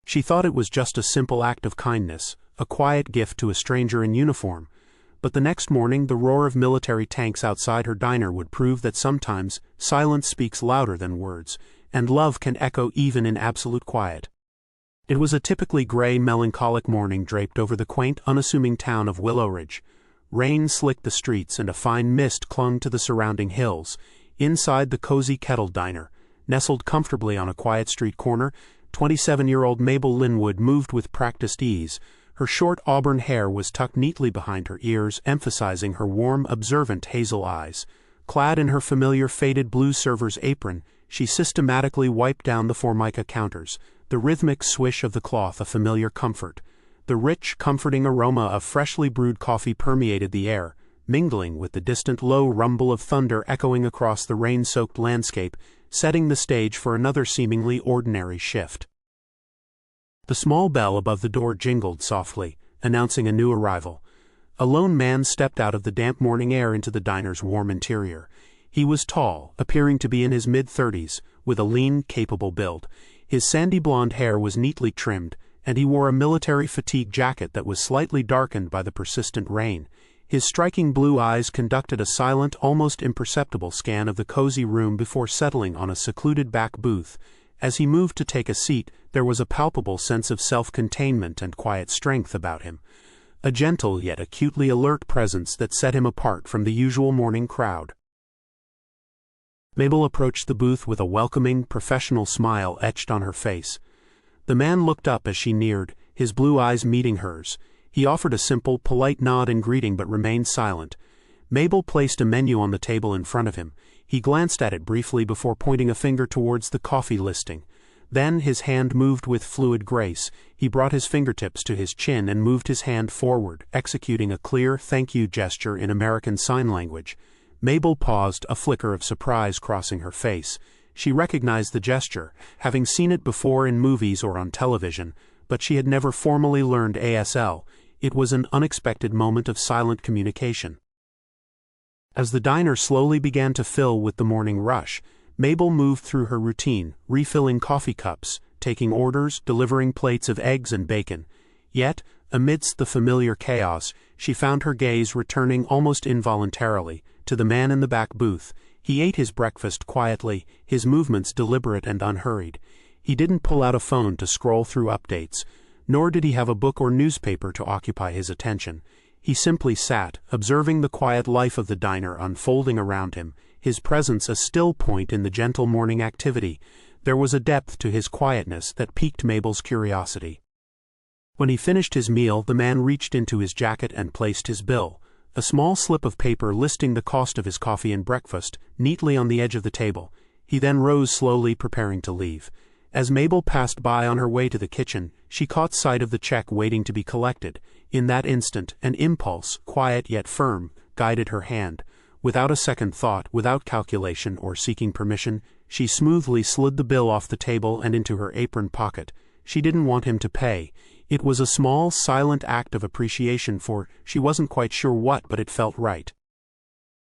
She thought it was just a simple act of kindness, a quiet gift to a stranger in uniform. But the next morning the roar of military tanks outside her diner would prove that sometimes silence speaks louder than words, and love can echo even in absolute quiet. It was a typically gray, melancholic morning draped over the quaint, unassuming town of Willow Ridge. Rain slicked the streets and a fine mist clung to the surrounding hills. Inside the cozy Kettle Diner, nestled comfortably on a quiet street corner, 27-year-old Mabel Linwood moved with practiced ease. Her short auburn hair was tucked neatly behind her ears, emphasizing her warm, observant hazel eyes. Clad in her familiar faded blue server's apron, she systematically wiped down the Formica counters, the rhythmic swish of the cloth a familiar comfort. The rich, comforting aroma of freshly brewed coffee permeated the air, mingling with the distant low rumble of thunder echoing across the rain-soaked landscape, setting the stage for another seemingly ordinary shift. The small bell above the door jingled softly, announcing a new arrival. A lone man stepped out of the damp morning air into the diner's warm interior. He was tall, appearing to be in his mid-30s, with a lean, capable build. His sandy blonde hair was neatly trimmed, and he wore a military fatigue jacket that was slightly darkened by the persistent rain. His striking blue eyes conducted a silent, almost imperceptible scan of the cozy room before settling on a secluded back booth. As he moved to take a seat, there was a palpable sense of self-containment and quiet strength about him, a gentle yet acutely alert presence that set him apart from the usual morning crowd. Mabel approached the booth with a welcoming, professional smile etched on her face. The man looked up as she neared, his blue eyes meeting hers. He offered a simple, polite nod in greeting but remained silent. Mabel placed a menu on the table in front of him. He glanced at it briefly before pointing a finger towards the coffee listing. Then his hand moved with fluid grace. He brought his fingertips to his chin and moved his hand forward, executing a clear thank you gesture in American Sign Language. Mabel paused, a flicker of surprise crossing her face. She recognized the gesture, having seen it before in movies or on television, but she had never formally learned ASL. It was an unexpected moment of silent communication. As the diner slowly began to fill with the morning rush, Mabel moved through her routine, refilling coffee cups, taking orders, delivering plates of eggs and bacon. Yet, amidst the familiar chaos, she found her gaze returning almost involuntarily to the man in the back booth. He ate his breakfast quietly, his movements deliberate and unhurried. He didn't pull out a phone to scroll through updates, nor did he have a book or newspaper to occupy his attention. He simply sat, observing the quiet life of the diner unfolding around him, his presence a still point in the gentle morning activity. There was a depth to his quietness that piqued Mabel's curiosity. When he finished his meal, the man reached into his jacket and placed his bill, a small slip of paper listing the cost of his coffee and breakfast, neatly on the edge of the table. He then rose slowly, preparing to leave. As Mabel passed by on her way to the kitchen, she caught sight of the check waiting to be collected. In that instant, an impulse, quiet yet firm, guided her hand. Without a second thought, without calculation or seeking permission, she smoothly slid the bill off the table and into her apron pocket. She didn't want him to pay. It was a small, silent act of appreciation for, she wasn't quite sure what, but it felt right.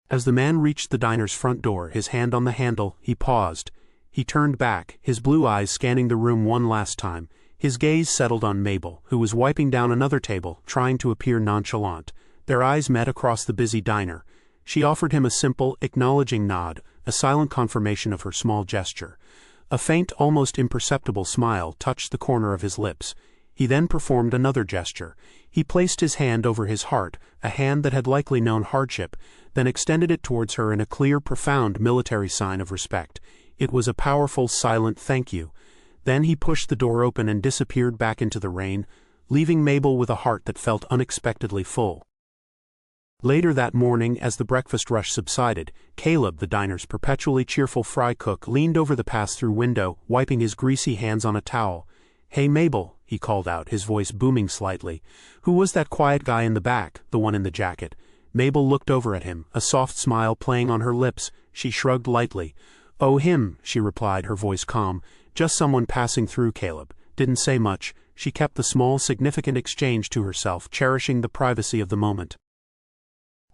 As the man reached the diner's front door, his hand on the handle, he paused. He turned back, his blue eyes scanning the room one last time. His gaze settled on Mabel, who was wiping down another table, trying to appear nonchalant. Their eyes met across the busy diner. She offered him a simple, acknowledging nod, a silent confirmation of her small gesture. A faint, almost imperceptible smile touched the corner of his lips. He then performed another gesture. He placed his hand over his heart, a hand that had likely known hardship, then extended it towards her in a clear, profound military sign of respect. It was a powerful, silent thank you. Then he pushed the door open and disappeared back into the rain, leaving Mabel with a heart that felt unexpectedly full. Later that morning, as the breakfast rush subsided, Caleb, the diner's perpetually cheerful fry cook, leaned over the pass-through window, wiping his greasy hands on a towel. "Hey, Mabel," he called out, his voice booming slightly. "Who was that quiet guy in the back, the one in the jacket?" Mabel looked over at him, a soft smile playing on her lips. She shrugged lightly. "Oh, him," she replied, her voice calm. "Just someone passing through, Caleb. Didn't say much." She kept the small, significant exchange to herself, cherishing the privacy of the moment.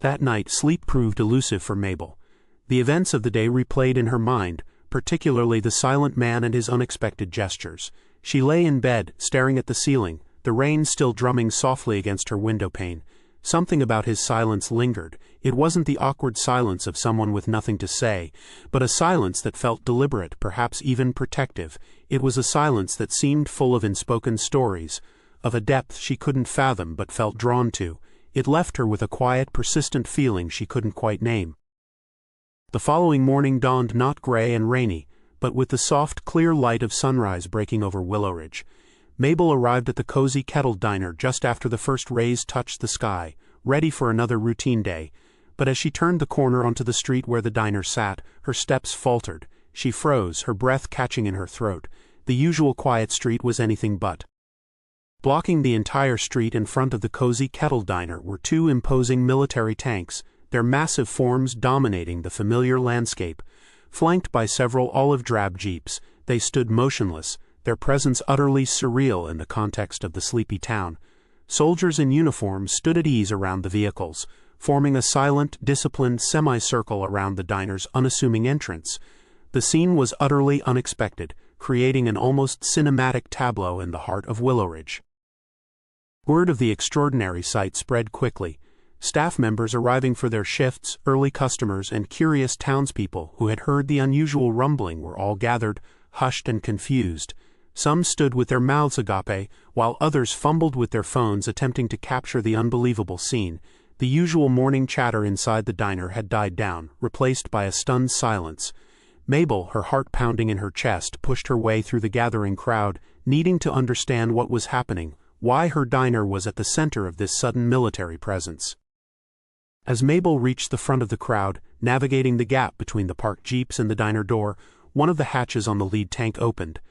That night, sleep proved elusive for Mabel. The events of the day replayed in her mind, particularly the silent man and his unexpected gestures. She lay in bed, staring at the ceiling, the rain still drumming softly against her window pane. Something about his silence lingered. It wasn't the awkward silence of someone with nothing to say, but a silence that felt deliberate, perhaps even protective. It was a silence that seemed full of unspoken stories, of a depth she couldn't fathom but felt drawn to. It left her with a quiet, persistent feeling she couldn't quite name. The following morning dawned not gray and rainy, but with the soft, clear light of sunrise breaking over Willow Ridge. Mabel arrived at the cozy Kettle Diner just after the first rays touched the sky, ready for another routine day. But as she turned the corner onto the street where the diner sat, her steps faltered. She froze, her breath catching in her throat. The usual quiet street was anything but. Blocking the entire street in front of the cozy Kettle Diner were two imposing military tanks, their massive forms dominating the familiar landscape. Flanked by several olive-drab jeeps, they stood motionless, their presence utterly surreal in the context of the sleepy town. Soldiers in uniform stood at ease around the vehicles, forming a silent, disciplined semicircle around the diner's unassuming entrance. The scene was utterly unexpected, creating an almost cinematic tableau in the heart of Willow Ridge. Word of the extraordinary sight spread quickly. Staff members arriving for their shifts, early customers, and curious townspeople who had heard the unusual rumbling were all gathered, hushed and confused. Some stood with their mouths agape, while others fumbled with their phones attempting to capture the unbelievable scene. The usual morning chatter inside the diner had died down, replaced by a stunned silence. Mabel, her heart pounding in her chest, pushed her way through the gathering crowd, needing to understand what was happening, why her diner was at the center of this sudden military presence. As Mabel reached the front of the crowd, navigating the gap between the parked jeeps and the diner door, one of the hatches on the lead tank opened.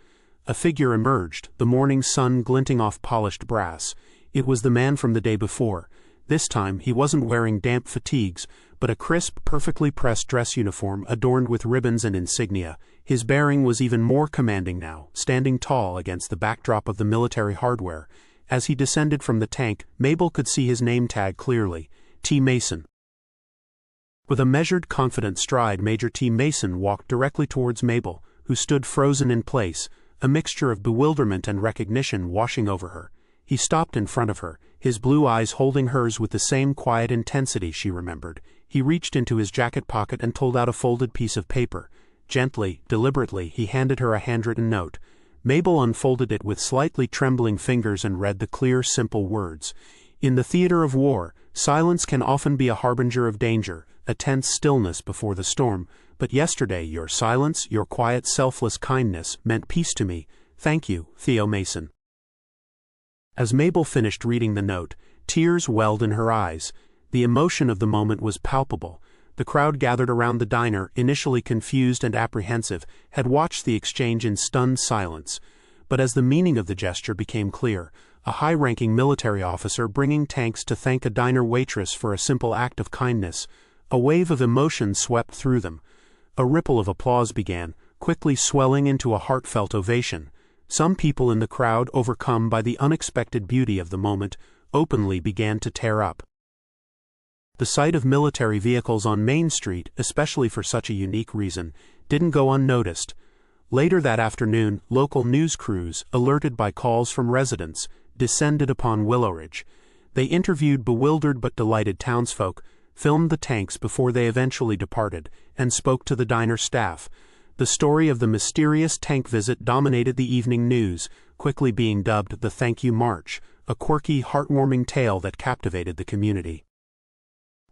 A figure emerged, the morning sun glinting off polished brass. It was the man from the day before. This time he wasn't wearing damp fatigues, but a crisp, perfectly pressed dress uniform adorned with ribbons and insignia. His bearing was even more commanding now, standing tall against the backdrop of the military hardware. As he descended from the tank, Mabel could see his name tag clearly, T. Mason. With a measured, confident stride, Major T. Mason walked directly towards Mabel, who stood frozen in place, a mixture of bewilderment and recognition washing over her. He stopped in front of her, his blue eyes holding hers with the same quiet intensity she remembered. He reached into his jacket pocket and pulled out a folded piece of paper. Gently, deliberately, he handed her a handwritten note. Mabel unfolded it with slightly trembling fingers and read the clear, simple words. In the theater of war, silence can often be a harbinger of danger, a tense stillness before the storm. But yesterday your silence, your quiet, selfless kindness, meant peace to me. Thank you, Theo Mason. As Mabel finished reading the note, tears welled in her eyes. The emotion of the moment was palpable. The crowd gathered around the diner, initially confused and apprehensive, had watched the exchange in stunned silence. But as the meaning of the gesture became clear, a high-ranking military officer bringing tanks to thank a diner waitress for a simple act of kindness, a wave of emotion swept through them. A ripple of applause began, quickly swelling into a heartfelt ovation. Some people in the crowd, overcome by the unexpected beauty of the moment, openly began to tear up. The sight of military vehicles on Main Street, especially for such a unique reason, didn't go unnoticed. Later that afternoon, local news crews, alerted by calls from residents, descended upon Willow Ridge. They interviewed bewildered but delighted townsfolk, filmed the tanks before they eventually departed, and spoke to the diner staff. The story of the mysterious tank visit dominated the evening news, quickly being dubbed the Thank You March, a quirky, heartwarming tale that captivated the community.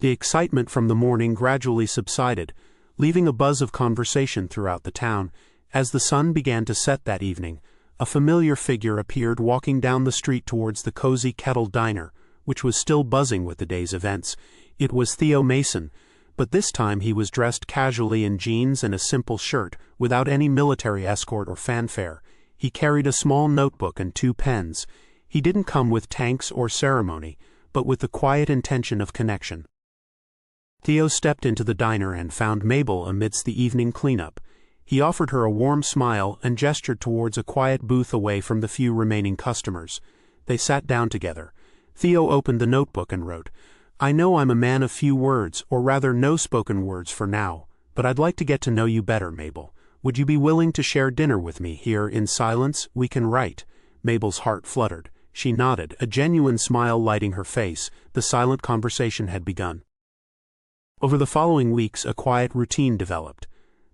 The excitement from the morning gradually subsided, leaving a buzz of conversation throughout the town. As the sun began to set that evening, a familiar figure appeared walking down the street towards the cozy Kettle Diner, which was still buzzing with the day's events. It was Theo Mason, but this time he was dressed casually in jeans and a simple shirt, without any military escort or fanfare. He carried a small notebook and 2 pens. He didn't come with tanks or ceremony, but with the quiet intention of connection. Theo stepped into the diner and found Mabel amidst the evening cleanup. He offered her a warm smile and gestured towards a quiet booth away from the few remaining customers. They sat down together. Theo opened the notebook and wrote, "I know I'm a man of few words, or rather no spoken words for now, but I'd like to get to know you better, Mabel. Would you be willing to share dinner with me here in silence? We can write." Mabel's heart fluttered. She nodded, a genuine smile lighting her face. The silent conversation had begun. Over the following weeks, a quiet routine developed.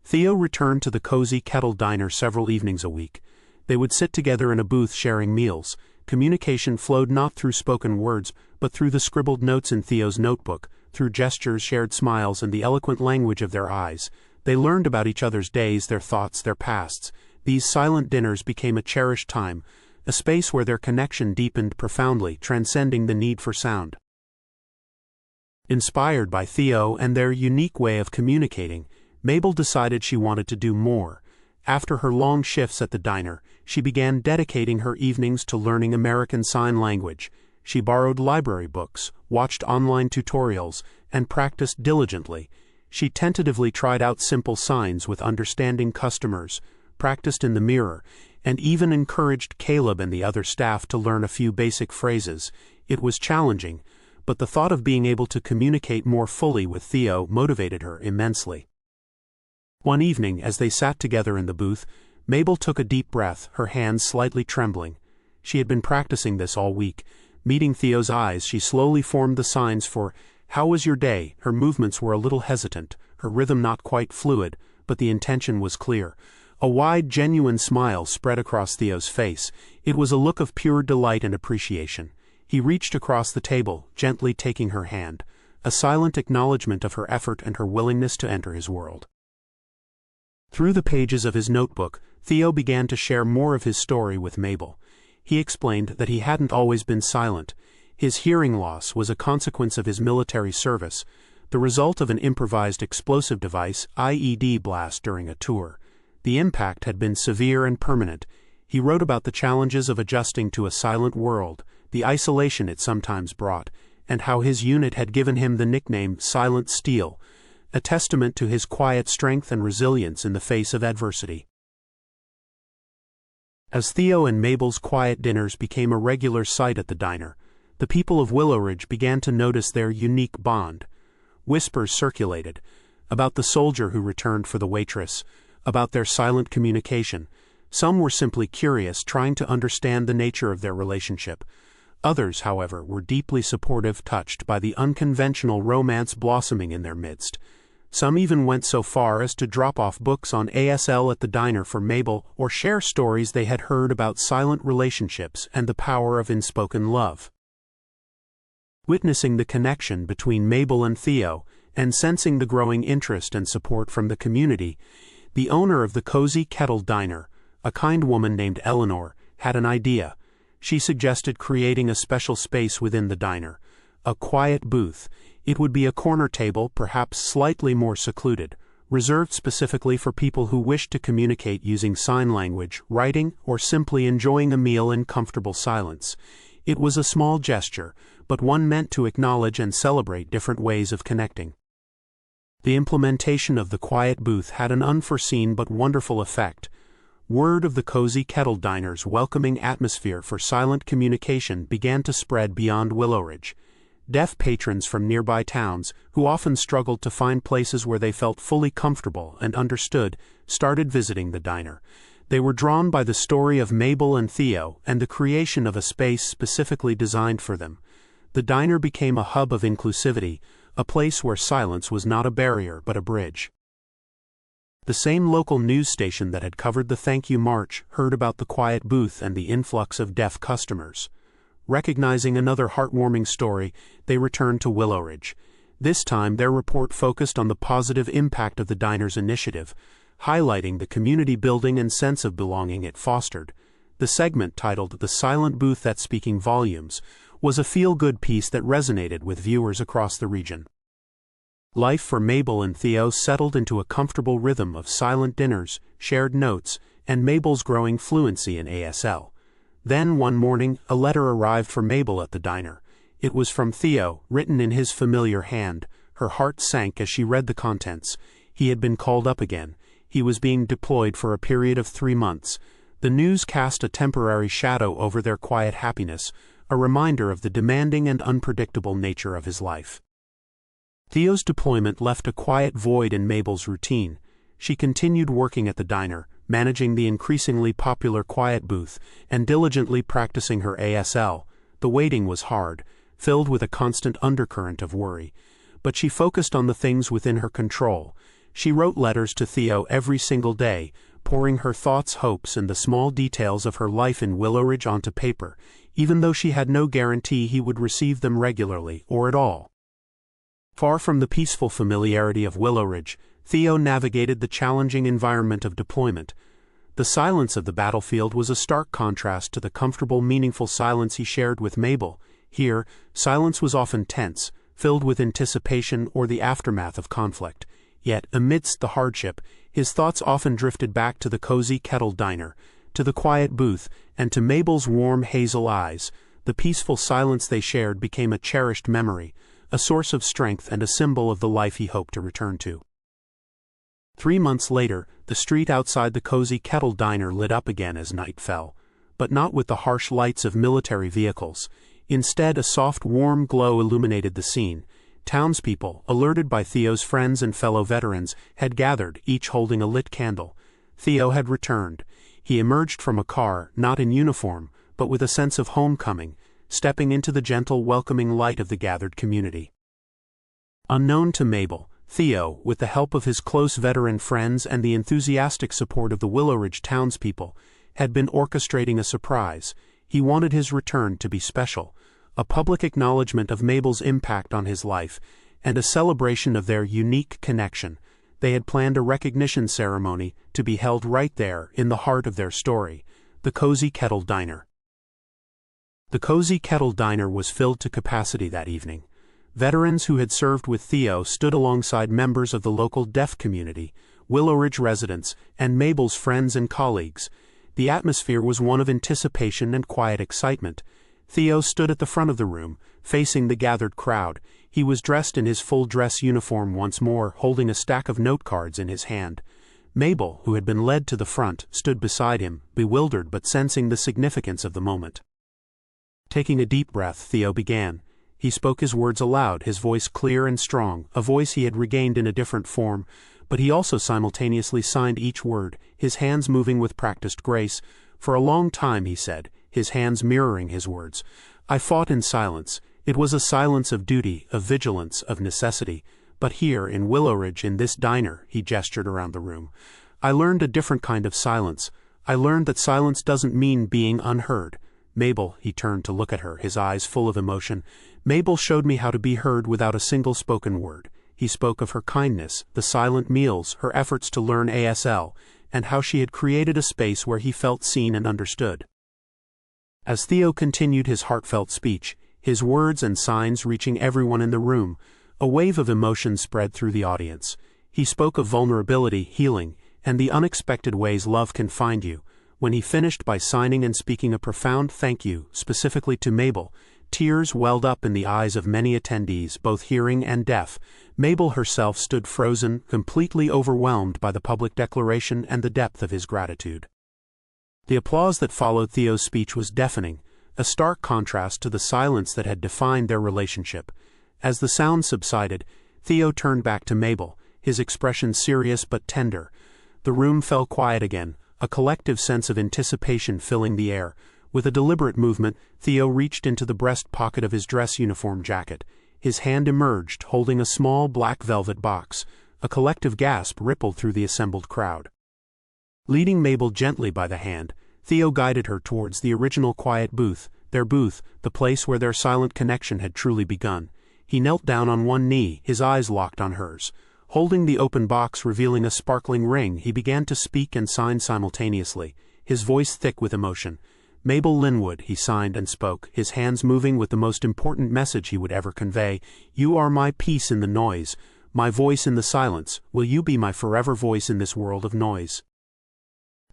Theo returned to the cozy Kettle Diner several evenings a week. They would sit together in a booth sharing meals. Communication flowed not through spoken words, but through the scribbled notes in Theo's notebook, through gestures, shared smiles, and the eloquent language of their eyes. They learned about each other's days, their thoughts, their pasts. These silent dinners became a cherished time, a space where their connection deepened profoundly, transcending the need for sound. Inspired by Theo and their unique way of communicating, Mabel decided she wanted to do more. After her long shifts at the diner, she began dedicating her evenings to learning American Sign Language. She borrowed library books, watched online tutorials, and practiced diligently. She tentatively tried out simple signs with understanding customers, practiced in the mirror, and even encouraged Caleb and the other staff to learn a few basic phrases. It was challenging, but the thought of being able to communicate more fully with Theo motivated her immensely. One evening, as they sat together in the booth, Mabel took a deep breath, her hands slightly trembling. She had been practicing this all week. Meeting Theo's eyes, she slowly formed the signs for, "How was your day?" Her movements were a little hesitant, her rhythm not quite fluid, but the intention was clear. A wide, genuine smile spread across Theo's face. It was a look of pure delight and appreciation. He reached across the table, gently taking her hand, a silent acknowledgement of her effort and her willingness to enter his world. Through the pages of his notebook, Theo began to share more of his story with Mabel. He explained that he hadn't always been silent. His hearing loss was a consequence of his military service, the result of an improvised explosive device, IED blast during a tour. The impact had been severe and permanent. He wrote about the challenges of adjusting to a silent world, the isolation it sometimes brought, and how his unit had given him the nickname Silent Steel, a testament to his quiet strength and resilience in the face of adversity. As Theo and Mabel's quiet dinners became a regular sight at the diner, the people of Willow Ridge began to notice their unique bond. Whispers circulated about the soldier who returned for the waitress, about their silent communication. Some were simply curious, trying to understand the nature of their relationship. Others, however, were deeply supportive, touched by the unconventional romance blossoming in their midst. Some even went so far as to drop off books on ASL at the diner for Mabel or share stories they had heard about silent relationships and the power of unspoken love. Witnessing the connection between Mabel and Theo, and sensing the growing interest and support from the community, the owner of the cozy Kettle Diner, a kind woman named Eleanor, had an idea. She suggested creating a special space within the diner, a quiet booth. It would be a corner table, perhaps slightly more secluded, reserved specifically for people who wished to communicate using sign language, writing, or simply enjoying a meal in comfortable silence. It was a small gesture, but one meant to acknowledge and celebrate different ways of connecting. The implementation of the quiet booth had an unforeseen but wonderful effect. Word of the cozy Kettle Diner's welcoming atmosphere for silent communication began to spread beyond Willow Ridge. Deaf patrons from nearby towns, who often struggled to find places where they felt fully comfortable and understood, started visiting the diner. They were drawn by the story of Mabel and Theo and the creation of a space specifically designed for them. The diner became a hub of inclusivity, a place where silence was not a barrier but a bridge. The same local news station that had covered the Thank You March heard about the quiet booth and the influx of deaf customers. Recognizing another heartwarming story, they returned to Willow Ridge. This time, their report focused on the positive impact of the diner's initiative, highlighting the community building and sense of belonging it fostered. The segment, titled "The Silent Booth That's Speaking Volumes," was a feel-good piece that resonated with viewers across the region. Life for Mabel and Theo settled into a comfortable rhythm of silent dinners, shared notes, and Mabel's growing fluency in ASL. Then, one morning, a letter arrived for Mabel at the diner. It was from Theo, written in his familiar hand. Her heart sank as she read the contents. He had been called up again. He was being deployed for a period of 3 months. The news cast a temporary shadow over their quiet happiness, a reminder of the demanding and unpredictable nature of his life. Theo's deployment left a quiet void in Mabel's routine. She continued working at the diner, managing the increasingly popular quiet booth, and diligently practicing her ASL. The waiting was hard, filled with a constant undercurrent of worry. But she focused on the things within her control. She wrote letters to Theo every single day, pouring her thoughts, hopes, and the small details of her life in Willowridge onto paper, even though she had no guarantee he would receive them regularly or at all. Far from the peaceful familiarity of Willowridge, Theo navigated the challenging environment of deployment. The silence of the battlefield was a stark contrast to the comfortable, meaningful silence he shared with Mabel. Here, silence was often tense, filled with anticipation or the aftermath of conflict. Yet, amidst the hardship, his thoughts often drifted back to the cozy kettle diner, to the quiet booth, and to Mabel's warm hazel eyes. The peaceful silence they shared became a cherished memory, a source of strength and a symbol of the life he hoped to return to. 3 months later, the street outside the cozy kettle diner lit up again as night fell, but not with the harsh lights of military vehicles. Instead, a soft, warm glow illuminated the scene. Townspeople, alerted by Theo's friends and fellow veterans, had gathered, each holding a lit candle. Theo had returned. He emerged from a car, not in uniform, but with a sense of homecoming, stepping into the gentle, welcoming light of the gathered community. Unknown to Mabel, Theo, with the help of his close veteran friends and the enthusiastic support of the Willowridge townspeople, had been orchestrating a surprise. He wanted his return to be special, a public acknowledgement of Mabel's impact on his life, and a celebration of their unique connection. They had planned a recognition ceremony to be held right there in the heart of their story, the Cozy Kettle Diner. The Cozy Kettle Diner was filled to capacity that evening. Veterans who had served with Theo stood alongside members of the local deaf community, Willowridge residents, and Mabel's friends and colleagues. The atmosphere was one of anticipation and quiet excitement. Theo stood at the front of the room, facing the gathered crowd. He was dressed in his full-dress uniform once more, holding a stack of note cards in his hand. Mabel, who had been led to the front, stood beside him, bewildered but sensing the significance of the moment. Taking a deep breath, Theo began. He spoke his words aloud, his voice clear and strong, a voice he had regained in a different form, but he also simultaneously signed each word, his hands moving with practiced grace. For a long time, he said, his hands mirroring his words, I fought in silence. It was a silence of duty, of vigilance, of necessity. But here, in Willowridge, in this diner, he gestured around the room, I learned a different kind of silence. I learned that silence doesn't mean being unheard. Mabel, he turned to look at her, his eyes full of emotion. Mabel showed me how to be heard without a single spoken word. He spoke of her kindness, the silent meals, her efforts to learn ASL, and how she had created a space where he felt seen and understood. As Theo continued his heartfelt speech, his words and signs reaching everyone in the room, a wave of emotion spread through the audience. He spoke of vulnerability, healing, and the unexpected ways love can find you. When he finished by signing and speaking a profound thank you, specifically to Mabel, tears welled up in the eyes of many attendees, both hearing and deaf. Mabel herself stood frozen, completely overwhelmed by the public declaration and the depth of his gratitude. The applause that followed Theo's speech was deafening, a stark contrast to the silence that had defined their relationship. As the sound subsided, Theo turned back to Mabel, his expression serious but tender. The room fell quiet again, a collective sense of anticipation filling the air. With a deliberate movement, Theo reached into the breast pocket of his dress uniform jacket. His hand emerged, holding a small black velvet box. A collective gasp rippled through the assembled crowd. Leading Mabel gently by the hand, Theo guided her towards the original quiet booth, their booth, the place where their silent connection had truly begun. He knelt down on one knee, his eyes locked on hers. Holding the open box revealing a sparkling ring, he began to speak and sign simultaneously, his voice thick with emotion. Mabel Linwood, he signed and spoke, his hands moving with the most important message he would ever convey. You are my peace in the noise, my voice in the silence. Will you be my forever voice in this world of noise?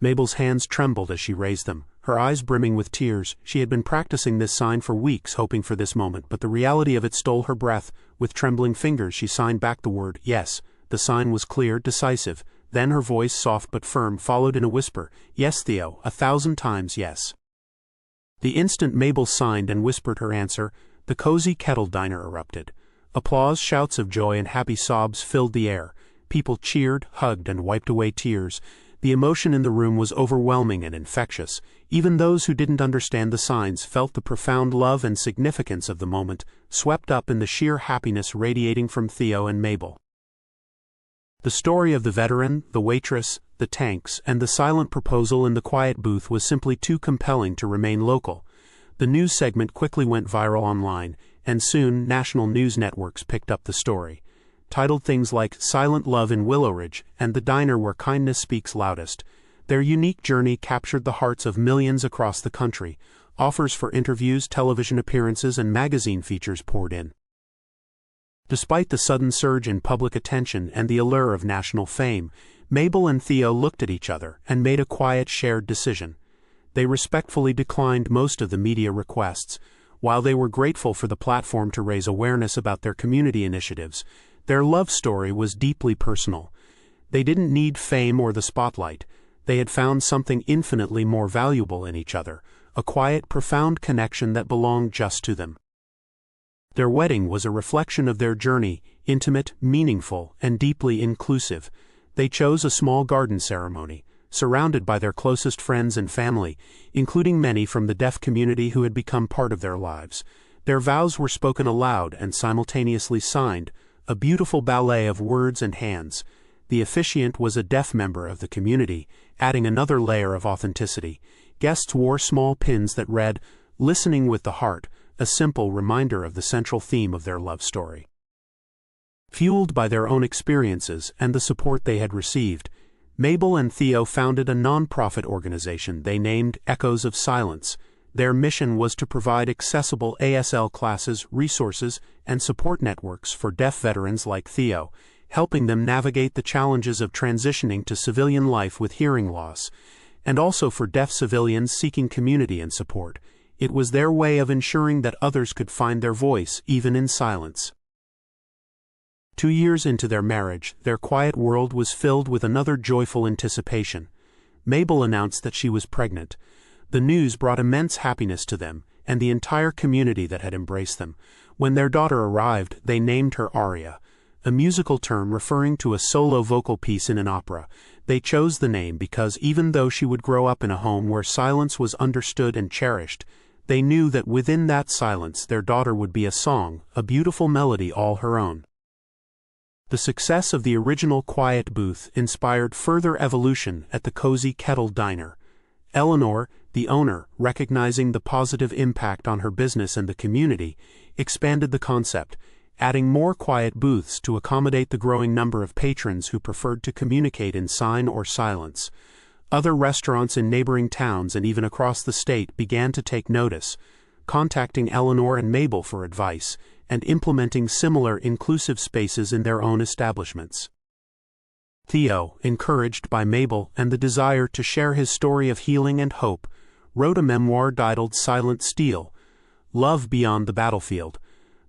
Mabel's hands trembled as she raised them, her eyes brimming with tears. She had been practicing this sign for weeks, hoping for this moment, but the reality of it stole her breath. With trembling fingers, she signed back the word, yes. The sign was clear, decisive. Then her voice, soft but firm, followed in a whisper, yes, Theo, 1,000 times yes. The instant Mabel signed and whispered her answer, the Cozy Kettle Diner erupted. Applause, shouts of joy, and happy sobs filled the air. People cheered, hugged, and wiped away tears. The emotion in the room was overwhelming and infectious. Even those who didn't understand the signs felt the profound love and significance of the moment, swept up in the sheer happiness radiating from Theo and Mabel. The story of the veteran, the waitress, the tanks, and the silent proposal in the quiet booth was simply too compelling to remain local. The news segment quickly went viral online, and soon national news networks picked up the story. Titled things like Silent Love in Willow Ridge and The Diner Where Kindness Speaks Loudest, their unique journey captured the hearts of millions across the country. Offers for interviews, television appearances, and magazine features poured in. Despite the sudden surge in public attention and the allure of national fame, Mabel and Theo looked at each other and made a quiet, shared decision. They respectfully declined most of the media requests. While they were grateful for the platform to raise awareness about their community initiatives, their love story was deeply personal. They didn't need fame or the spotlight. They had found something infinitely more valuable in each other, a quiet, profound connection that belonged just to them. Their wedding was a reflection of their journey, intimate, meaningful, and deeply inclusive. They chose a small garden ceremony, surrounded by their closest friends and family, including many from the deaf community who had become part of their lives. Their vows were spoken aloud and simultaneously signed, a beautiful ballet of words and hands. The officiant was a deaf member of the community, adding another layer of authenticity. Guests wore small pins that read, "Listening with the Heart," a simple reminder of the central theme of their love story. Fueled by their own experiences and the support they had received, Mabel and Theo founded a non-profit organization they named Echoes of Silence. Their mission was to provide accessible ASL classes, resources, and support networks for deaf veterans like Theo, helping them navigate the challenges of transitioning to civilian life with hearing loss, and also for deaf civilians seeking community and support. It was their way of ensuring that others could find their voice, even in silence. 2 years into their marriage, their quiet world was filled with another joyful anticipation. Mabel announced that she was pregnant. The news brought immense happiness to them and the entire community that had embraced them. When their daughter arrived, they named her Aria, a musical term referring to a solo vocal piece in an opera. They chose the name because even though she would grow up in a home where silence was understood and cherished, they knew that within that silence their daughter would be a song, a beautiful melody all her own. The success of the original quiet booth inspired further evolution at the Cozy Kettle Diner. Eleanor, the owner, recognizing the positive impact on her business and the community, expanded the concept, adding more quiet booths to accommodate the growing number of patrons who preferred to communicate in sign or silence. Other restaurants in neighboring towns and even across the state began to take notice, contacting Eleanor and Mabel for advice, and implementing similar inclusive spaces in their own establishments. Theo, encouraged by Mabel and the desire to share his story of healing and hope, wrote a memoir titled Silent Steel, Love Beyond the Battlefield.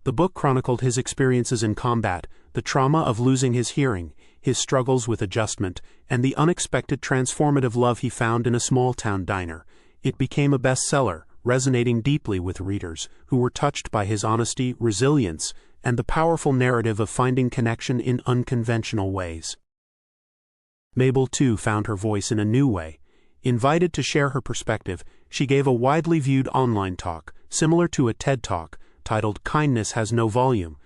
The book chronicled his experiences in combat, the trauma of losing his hearing, his struggles with adjustment, and the unexpected transformative love he found in a small-town diner. It became a bestseller, resonating deeply with readers who were touched by his honesty, resilience, and the powerful narrative of finding connection in unconventional ways. Mabel, too, found her voice in a new way. Invited to share her perspective, she gave a widely viewed online talk, similar to a TED Talk, titled Kindness Has No Volume.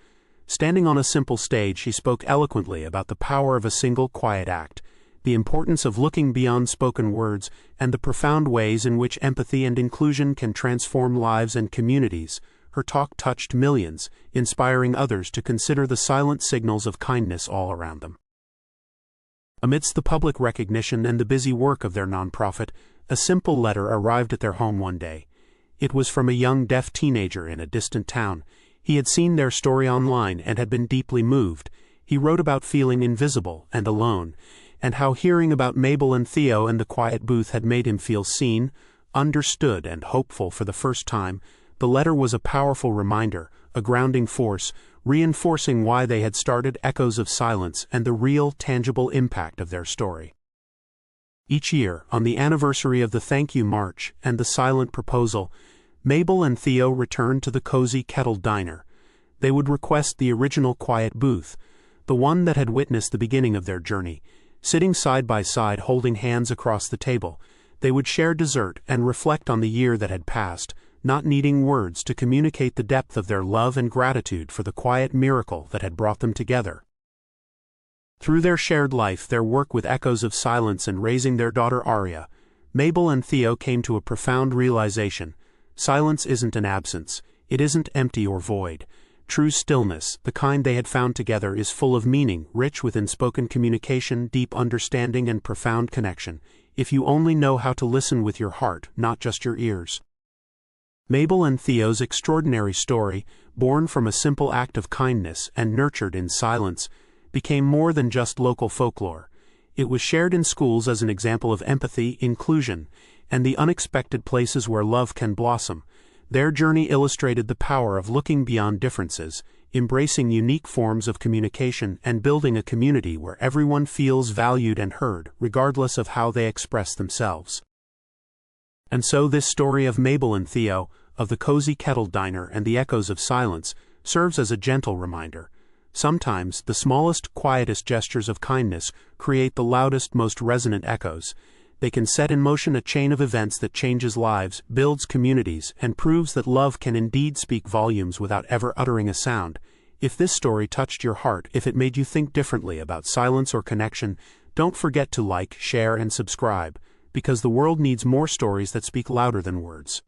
Standing on a simple stage, she spoke eloquently about the power of a single quiet act, the importance of looking beyond spoken words, and the profound ways in which empathy and inclusion can transform lives and communities. Her talk touched millions, inspiring others to consider the silent signals of kindness all around them. Amidst the public recognition and the busy work of their nonprofit, a simple letter arrived at their home one day. It was from a young deaf teenager in a distant town. He had seen their story online and had been deeply moved. He wrote about feeling invisible and alone, and how hearing about Mabel and Theo and the quiet booth had made him feel seen, understood, and hopeful for the first time. The letter was a powerful reminder, a grounding force, reinforcing why they had started Echoes of Silence and the real, tangible impact of their story. Each year, on the anniversary of the Thank You March and the Silent Proposal, Mabel and Theo returned to the Cozy Kettle Diner. They would request the original quiet booth, the one that had witnessed the beginning of their journey. Sitting side by side holding hands across the table, they would share dessert and reflect on the year that had passed, not needing words to communicate the depth of their love and gratitude for the quiet miracle that had brought them together. Through their shared life, their work with echoes of silence and raising their daughter Aria, Mabel and Theo came to a profound realization. Silence isn't an absence, it isn't empty or void. True stillness, the kind they had found together, is full of meaning, rich with unspoken communication, deep understanding and profound connection, if you only know how to listen with your heart, not just your ears. Mabel and Theo's extraordinary story, born from a simple act of kindness and nurtured in silence, became more than just local folklore. It was shared in schools as an example of empathy, inclusion, and the unexpected places where love can blossom. Their journey illustrated the power of looking beyond differences, embracing unique forms of communication, and building a community where everyone feels valued and heard, regardless of how they express themselves. And so this story of Mabel and Theo, of the cozy kettle diner and the echoes of silence, serves as a gentle reminder. Sometimes, the smallest, quietest gestures of kindness create the loudest, most resonant echoes. They can set in motion a chain of events that changes lives, builds communities, and proves that love can indeed speak volumes without ever uttering a sound. If this story touched your heart, if it made you think differently about silence or connection, don't forget to like, share, and subscribe, because the world needs more stories that speak louder than words.